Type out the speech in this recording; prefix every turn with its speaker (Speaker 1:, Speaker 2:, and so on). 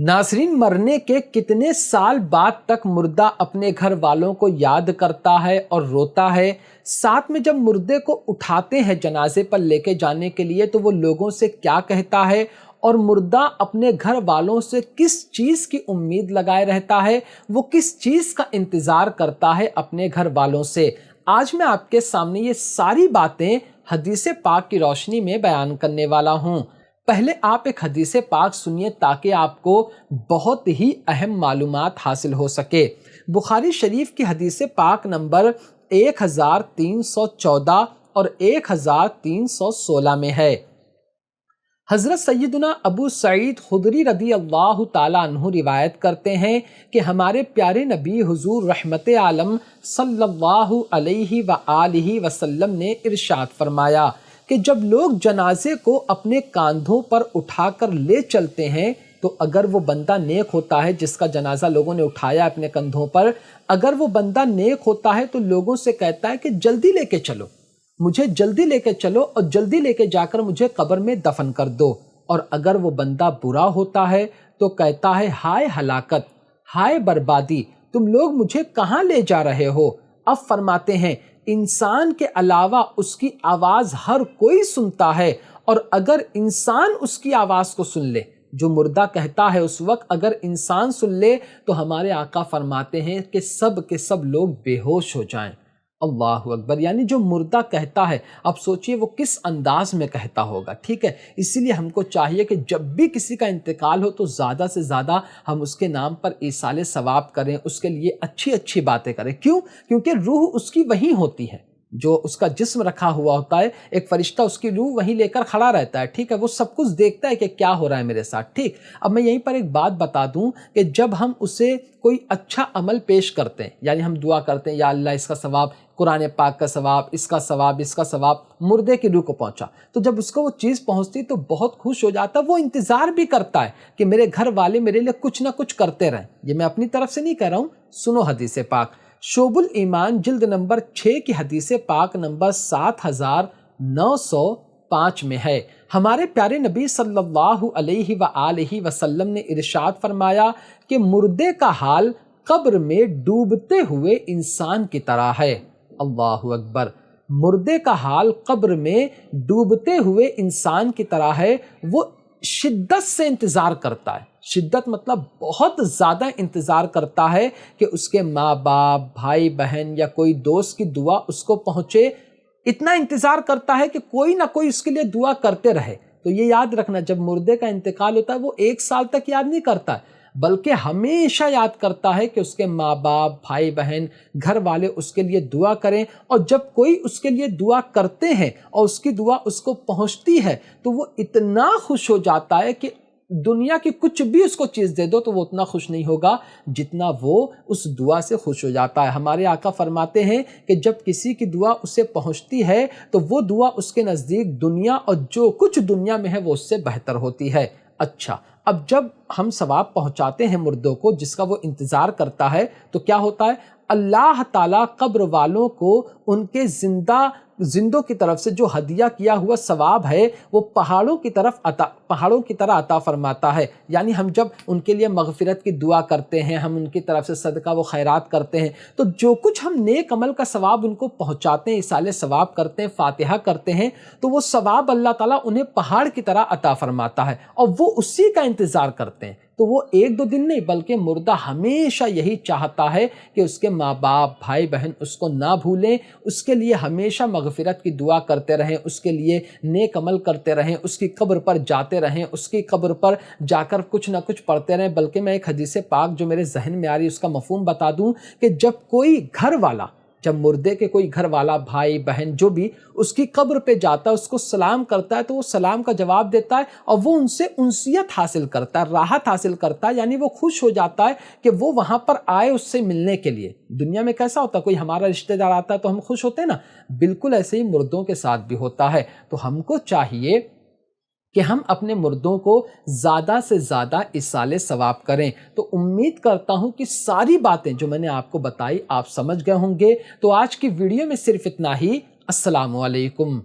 Speaker 1: नाज़रीन, मरने के कितने साल बाद तक मुर्दा अपने घर वालों को याद करता है और रोता है। साथ में जब मुर्दे को उठाते हैं जनाजे पर लेके जाने के लिए तो वो लोगों से क्या कहता है और मुर्दा अपने घर वालों से किस चीज़ की उम्मीद लगाए रहता है, वो किस चीज़ का इंतज़ार करता है अपने घर वालों से। आज मैं आपके सामने ये सारी बातें हदीस पाक की रोशनी में बयान करने वाला हूँ। पहले आप एक हदीस पाक सुनिए ताकि आपको बहुत ही अहम मालूमात हासिल हो सके। बुखारी शरीफ की हदीस पाक नंबर 1314 और 1316 में है। हज़रत सैयदना अबू सईद खुदरी रदी अल्लाह ताला अन्हु रिवायत करते हैं कि हमारे प्यारे नबी हुजूर रहमत आलम सल्लल्लाहु अलैहि व आलिहि वसल्लम ने इरशाद फरमाया कि जब लोग जनाजे को अपने कांधों पर उठाकर ले चलते हैं तो अगर वो बंदा नेक होता है जिसका जनाजा लोगों ने उठाया अपने कंधों पर, अगर वो बंदा नेक होता है तो लोगों से कहता है कि जल्दी लेके चलो, मुझे जल्दी लेके चलो और जल्दी लेके जाकर मुझे कब्र में दफन कर दो। और अगर वो बंदा बुरा होता है तो कहता है हाय हलाकत, हाय बर्बादी, तुम लोग मुझे कहाँ ले जा रहे हो। अब फरमाते हैं इंसान के अलावा उसकी आवाज़ हर कोई सुनता है और अगर इंसान उसकी आवाज़ को सुन ले, जो मुर्दा कहता है उस वक्त अगर इंसान सुन ले तो हमारे आका फरमाते हैं कि सब के सब लोग बेहोश हो जाएं। अल्लाहु अकबर। यानी जो मुर्दा कहता है, अब सोचिए वो किस अंदाज में कहता होगा, ठीक है। इसीलिए हमको चाहिए कि जब भी किसी का इंतकाल हो तो ज़्यादा से ज़्यादा हम उसके नाम पर ईसाले सवाब करें, उसके लिए अच्छी अच्छी बातें करें। क्यों? क्योंकि रूह उसकी वहीं होती है, जो उसका जिस्म रखा हुआ होता है, एक फरिश्ता उसकी रूह वहीं लेकर खड़ा रहता है, ठीक है। वो सब कुछ देखता है कि क्या हो रहा है मेरे साथ, ठीक। अब मैं यहीं पर एक बात बता दूं कि जब हम उसे कोई अच्छा अमल पेश करते हैं, यानी हम दुआ करते हैं या अल्लाह इसका सवाब, कुरान पाक का सवाब, इसका सवाब मुर्दे की रूह को पहुंचा, तो जब उसको वो चीज़ पहुंचती तो बहुत खुश हो जाता। वो इंतज़ार भी करता है कि मेरे घर वाले मेरे लिए कुछ ना कुछ करते रहें। ये मैं अपनी तरफ से नहीं कह रहा हूँ, सुनो हदीस पाक। शोबुल ईमान जिल्द नंबर 6 की हदीस पाक नंबर 7905 में है। हमारे प्यारे नबी सल्लल्लाहु अलैहि व आलिहि वसल्लम ने इरशाद फरमाया कि मुर्दे का हाल कब्र में डूबते हुए इंसान की तरह है। अल्लाहु अकबर। मुर्दे का हाल कब्र में डूबते हुए इंसान की तरह है। वो शिद्दत से इंतज़ार करता है, शिद्दत मतलब बहुत ज़्यादा इंतज़ार करता है कि उसके माँ बाप, भाई बहन या कोई दोस्त की दुआ उसको पहुँचे। इतना इंतज़ार करता है कि कोई ना कोई उसके लिए दुआ करते रहे। तो ये याद रखना, जब मुर्दे का इंतकाल होता है वो 1 साल तक याद नहीं करता है, बल्कि हमेशा याद करता है कि उसके माँ बाप, भाई बहन, घर वाले उसके लिए दुआ करें। और जब कोई उसके लिए दुआ करते हैं और उसकी दुआ उसको पहुँचती है तो वो इतना खुश हो जाता है कि दुनिया की कुछ भी उसको चीज़ दे दो तो वो उतना खुश नहीं होगा जितना वो उस दुआ से खुश हो जाता है। हमारे आका फरमाते हैं कि जब किसी की दुआ उसे पहुंचती है तो वो दुआ उसके नज़दीक दुनिया और जो कुछ दुनिया में है वो उससे बेहतर होती है। अच्छा, अब जब हम सवाब पहुंचाते हैं मुर्दों को जिसका वो इंतज़ार करता है तो क्या होता है, अल्लाह ताला कब्र वालों को उनके जिंदों की तरफ से जो हदिया किया हुआ सवाब है वो पहाड़ों की तरह अता फरमाता है। यानी हम जब उनके लिए मगफिरत की दुआ करते हैं, हम उनकी तरफ से सदका व खैरात करते हैं, तो जो कुछ हम नेक अमल का सवाब उनको पहुंचाते हैं, इसाले सवाब करते हैं, फातिहा करते हैं, तो वो सवाब अल्लाह ताला उन्हें पहाड़ की तरह अता फरमाता है और वो उसी का इंतज़ार करते हैं। तो वो 1-2 दिन नहीं बल्कि मुर्दा हमेशा यही चाहता है कि उसके माँ बाप, भाई बहन उसको ना भूलें, उसके लिए हमेशा मगफिरत की दुआ करते रहें, उसके लिए नेक अमल करते रहें, उसकी कब्र पर जाते रहें, उसकी कब्र पर जाकर कुछ ना कुछ पढ़ते रहें। बल्कि मैं एक हदीस पाक जो मेरे जहन में आ रही है उसका मफहूम बता दूं कि जब मुर्दे के कोई घर वाला, भाई बहन जो भी उसकी कब्र पे जाता है, उसको सलाम करता है तो वो सलाम का जवाब देता है और वो उनसे उनसियत हासिल करता है, राहत हासिल करता है। यानी वो खुश हो जाता है कि वो वहाँ पर आए उससे मिलने के लिए। दुनिया में कैसा होता है, कोई हमारा रिश्तेदार आता है तो हम खुश होते हैं ना, बिल्कुल ऐसे ही मुर्दों के साथ भी होता है। तो हमको चाहिए कि हम अपने मुर्दों को ज़्यादा से ज़्यादा इसाले सवाब करें। तो उम्मीद करता हूँ कि सारी बातें जो मैंने आपको बताई आप समझ गए होंगे। तो आज की वीडियो में सिर्फ इतना ही। अस्सलामु अलैकुम।